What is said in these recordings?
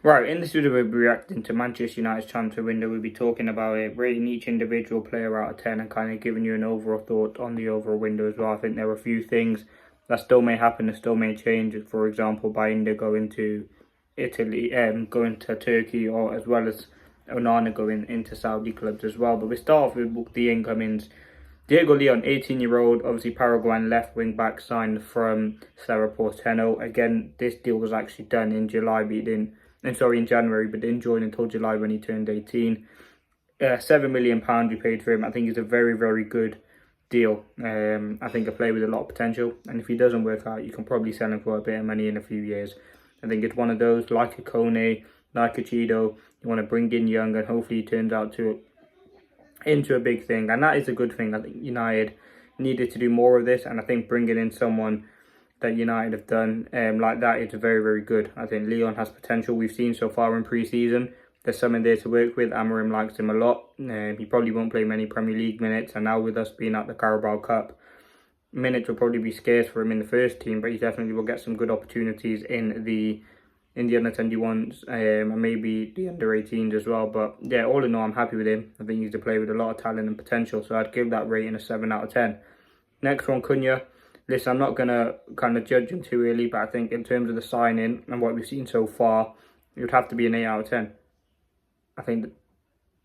Right, in this video we'll be reacting to Manchester United's transfer window. We'll be talking about it, rating each individual player out of 10 and kind of giving you an overall thought on the overall window as well. I think there are a few things that still may happen, that still may change. For example, Bayindir going to Italy, going to Turkey, or as well as Onana going into Saudi clubs as well. But we start off with the incomings. Diego Leon, 18-year-old, obviously Paraguayan left wing back, signed from Cerro Porteño. Again, this deal was actually done in July, in January, but didn't join until July when he turned 18. £7 million we paid for him. I think it's a very, very good deal. I think a player with a lot of potential, and if he doesn't work out, you can probably sell him for a bit of money in a few years. I think it's one of those, like a Kone, like a Cheeto, you want to bring in young, and hopefully he turns out into a big thing, and that is a good thing. I think United needed to do more of this, and I think bringing in someone that United have done like that is very, very good. I think Leon has potential. We've seen so far in pre-season there's something there to work with. Amorim likes him a lot. He probably won't play many Premier League minutes, and now with us being at the Carabao Cup, minutes will probably be scarce for him in the first team, but he definitely will get some good opportunities in the under 21s and maybe the under 18s as well. But yeah, all in all, I'm happy with him. I think he's a player with a lot of talent and potential, so I'd give that rating a 7 out of 10. Next one, Cunha. Listen, I'm not going to kind of judge him too early, but I think in terms of the signing and what we've seen so far, it would have to be an 8 out of 10. I think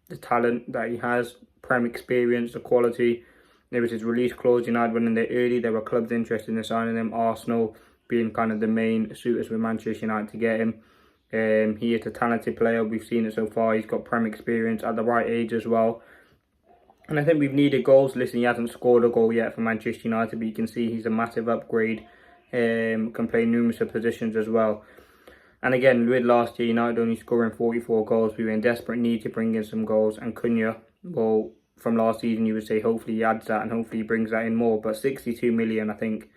the talent that he has, prem experience, the quality. There was his release clause. United went in there early. There were clubs interested in signing him. Arsenal being kind of the main suitors with Manchester United to get him. He is a talented player. We've seen it so far. He's got prem experience at the right age as well. And I think we've needed goals. Listen, he hasn't scored a goal yet for Manchester United, but you can see he's a massive upgrade. Can play numerous positions as well. And again, with last year, United only scoring 44 goals. We were in desperate need to bring in some goals. And Cunha, well, from last season, you would say hopefully he adds that and hopefully he brings that in more. But 62 million, I think,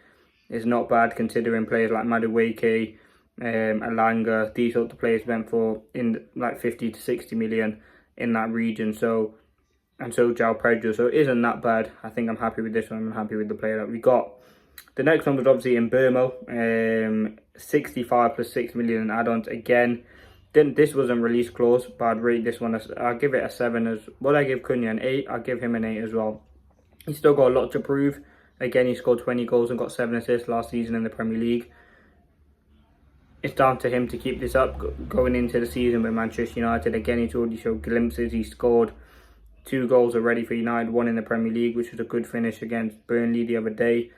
is not bad considering players like Man Utd, Alanga, these sort of players went for in like 50 to 60 million in that region. So, and so João Pedro, so it isn't that bad. I think I'm happy with this one. I'm happy with the player that we got. The next one was obviously in Burmo, 65 plus 6 million in add-ons. Again, this wasn't release clause, but I'd rate this one I'll give it a 7 as well. I give Cunha an 8. I'll give him an 8 as well. He's still got a lot to prove. Again, he scored 20 goals and got 7 assists last season in the Premier League. It's down to him to keep this up going into the season with Manchester United. Again, he's already showed glimpses. He scored 2 goals already for United, 1 in the Premier League, which was a good finish against Burnley the other day.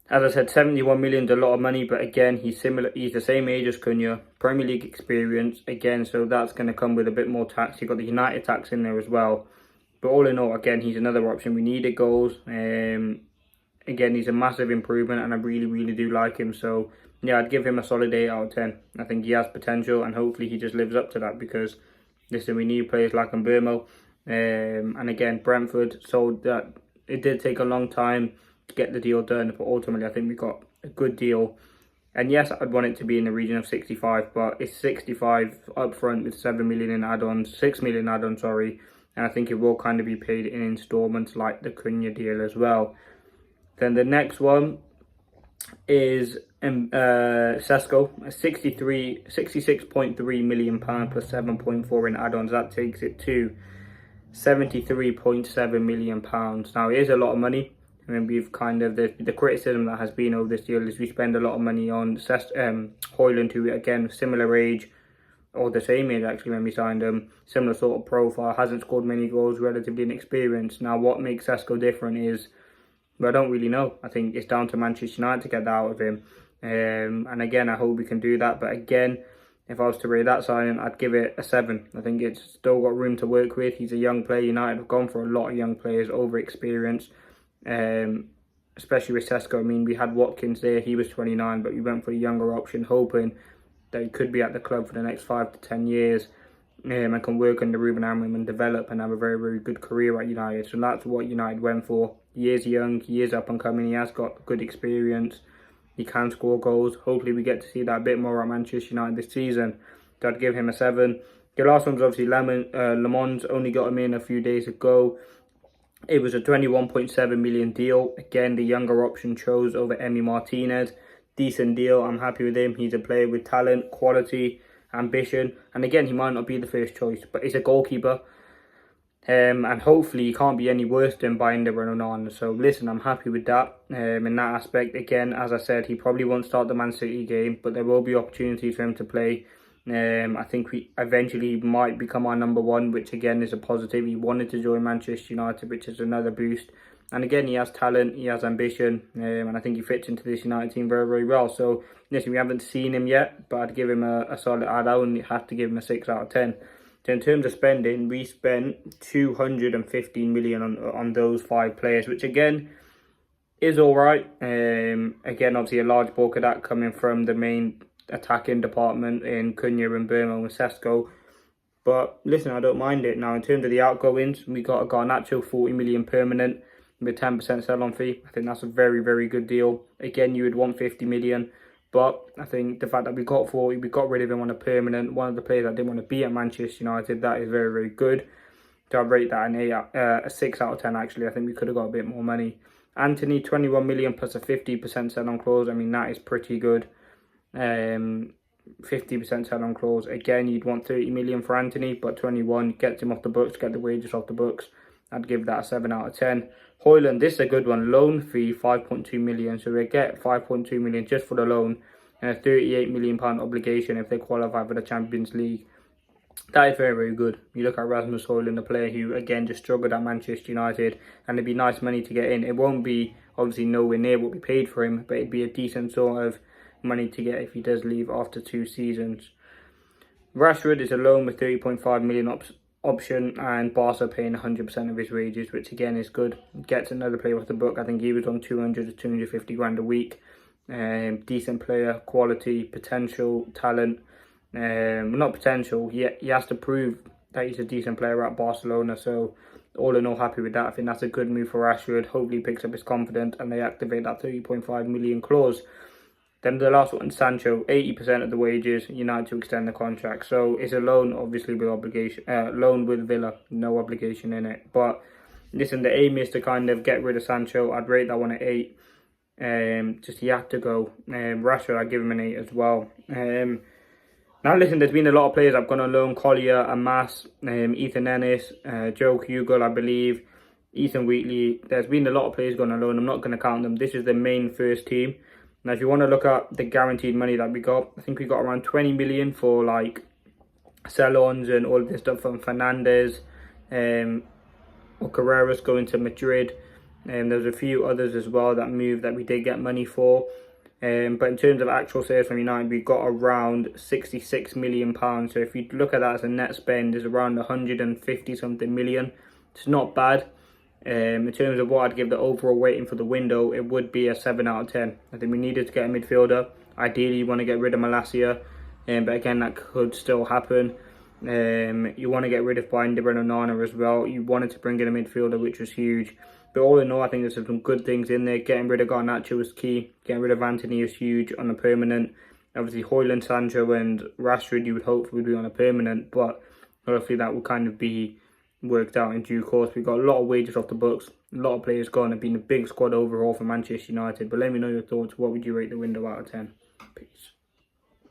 As I said, 71 million is a lot of money, but again, he's the same age as Cunha, Premier League experience, again, so that's going to come with a bit more tax. You've got the United tax in there as well. But all in all, again, he's another option. We needed goals. Again, he's a massive improvement, and I really, really do like him. So, yeah, I'd give him a solid 8 out of 10. I think he has potential, and hopefully he just lives up to that because, listen, we need players like Burmo. And again, Brentford sold that. It did take a long time to get the deal done, but ultimately I think we got a good deal. And yes, I'd want it to be in the region of 65, but it's 65 up front with 7 million in add-ons, 6 million add-ons, sorry. And I think it will kind of be paid in installments like the Cunha deal as well. Then the next one is Sesko, a 66.3 million pound plus 7.4 in add-ons. That takes it to 73.7 million pounds. Now it is a lot of money. I mean, we've kind of the criticism that has been over this deal is we spend a lot of money on Højlund, who again similar age or the same age actually when we signed him, similar sort of profile, hasn't scored many goals, relatively inexperienced. Now what makes Sesko different is, well, I don't really know. I think it's down to Manchester United to get that out of him. And again, I hope we can do that. But again, if I was to rate that signing, I'd give it a 7. I think it's still got room to work with. He's a young player. United have gone for a lot of young players, over experience, especially with Sesko. I mean, we had Watkins there. He was 29, but we went for the younger option, hoping that he could be at the club for the next 5 to 10 years. And can work under Ruben Amorim and develop and have a very, very good career at United. So that's what United went for. He is young, he is up and coming, he has got good experience, he can score goals. Hopefully we get to see that a bit more at Manchester United this season. So I'd give him a 7. The last one's obviously Le Mans, only got him in a few days ago. It was a 21.7 million deal. Again, the younger option chose over Emi Martinez. Decent deal, I'm happy with him. He's a player with talent, quality. ambition. And again, he might not be the first choice, but he's a goalkeeper. And hopefully he can't be any worse than Binder and Onana. So listen, I'm happy with that. In that aspect, again, as I said, he probably won't start the Man City game, but there will be opportunities for him to play. I think we eventually might become our number one, which again is a positive. He wanted to join Manchester United, which is another boost. And again, he has talent, he has ambition, and I think he fits into this United team very, very well. So listen, we haven't seen him yet, but I'd give him a solid. I'd only have to give him a 6 out of 10. So in terms of spending, we spent 215 million on those 5 players, which again is all right. Again, obviously a large bulk of that coming from the main attacking department in Cunha and Burma and Sesko. But listen, I don't mind it. Now, in terms of the outgoings, we got a Garnacho 40 million permanent with 10% sell-on fee. I think that's a very, very good deal. Again, you would want 50 million. But I think the fact that we got 40, we got rid of him on a permanent. One of the players that didn't want to be at Manchester United, that is very, very good. So I'd rate that a 6 out of 10 actually. I think we could have got a bit more money. Anthony, 21 million plus a 50% sell-on clause. I mean, that is pretty good. 50% sell-on clause. Again, you'd want 30 million for Anthony, but 21 gets him off the books, get the wages off the books. I'd give that a 7 out of 10. Højlund, this is a good one. Loan fee, 5.2 million. So they get 5.2 million just for the loan. And a £38 million obligation if they qualify for the Champions League. That is very, very good. You look at Rasmus Højlund, a player who, again, just struggled at Manchester United. And it'd be nice money to get in. It won't be, obviously, nowhere near what we paid for him. But it'd be a decent sort of money to get if he does leave after 2 seasons. Rashford is a loan with 30.5 million option, and Barca paying 100% of his wages, which again is good. Gets another player off the book. I think he was on 200 to 250 grand a week. Decent player, quality, potential, talent. Not potential, he has to prove that he's a decent player at Barcelona. So all in all, happy with that. I think that's a good move for Rashford. Hopefully he picks up his confidence and they activate that 30.5 million clause. Then the last one, Sancho, 80% of the wages, United to extend the contract. So it's a loan, obviously, with obligation. Loan with Villa, no obligation in it. But listen, the aim is to kind of get rid of Sancho. I'd rate that one at 8. Just he had to go. Rashford, I'd give him an 8 as well. Now listen, there's been a lot of players I've gone on loan. Collier, Amas, Ethan Ennis, Joe Hugo, I believe, Ethan Wheatley. There's been a lot of players gone on loan. I'm not going to count them. This is the main first team. Now, if you want to look at the guaranteed money that we got, I think we got around 20 million for like sell-ons and all of this stuff from Fernandez, or Carreras going to Madrid. There's a few others as well that moved that we did get money for. But in terms of actual sales from United, we got around £66 million. So if you look at that as a net spend, it's around 150 something million. It's not bad. In terms of what I'd give the overall rating for the window, it would be a 7 out of 10. I think we needed to get a midfielder. Ideally, you want to get rid of Malacia, but again, that could still happen. You want to get rid of Binder and Onana as well. You wanted to bring in a midfielder, which was huge. But all in all, I think there's some good things in there. Getting rid of Garnacho was key. Getting rid of Anthony is huge on a permanent. Obviously, Højlund, Sancho and Rashford, you would hope would be on a permanent, but hopefully that will kind of be worked out in due course. We've got a lot of wages off the books, a lot of players gone. It's been a big squad overall for Manchester United. But let me know your thoughts. What would you rate the window out of 10? Peace.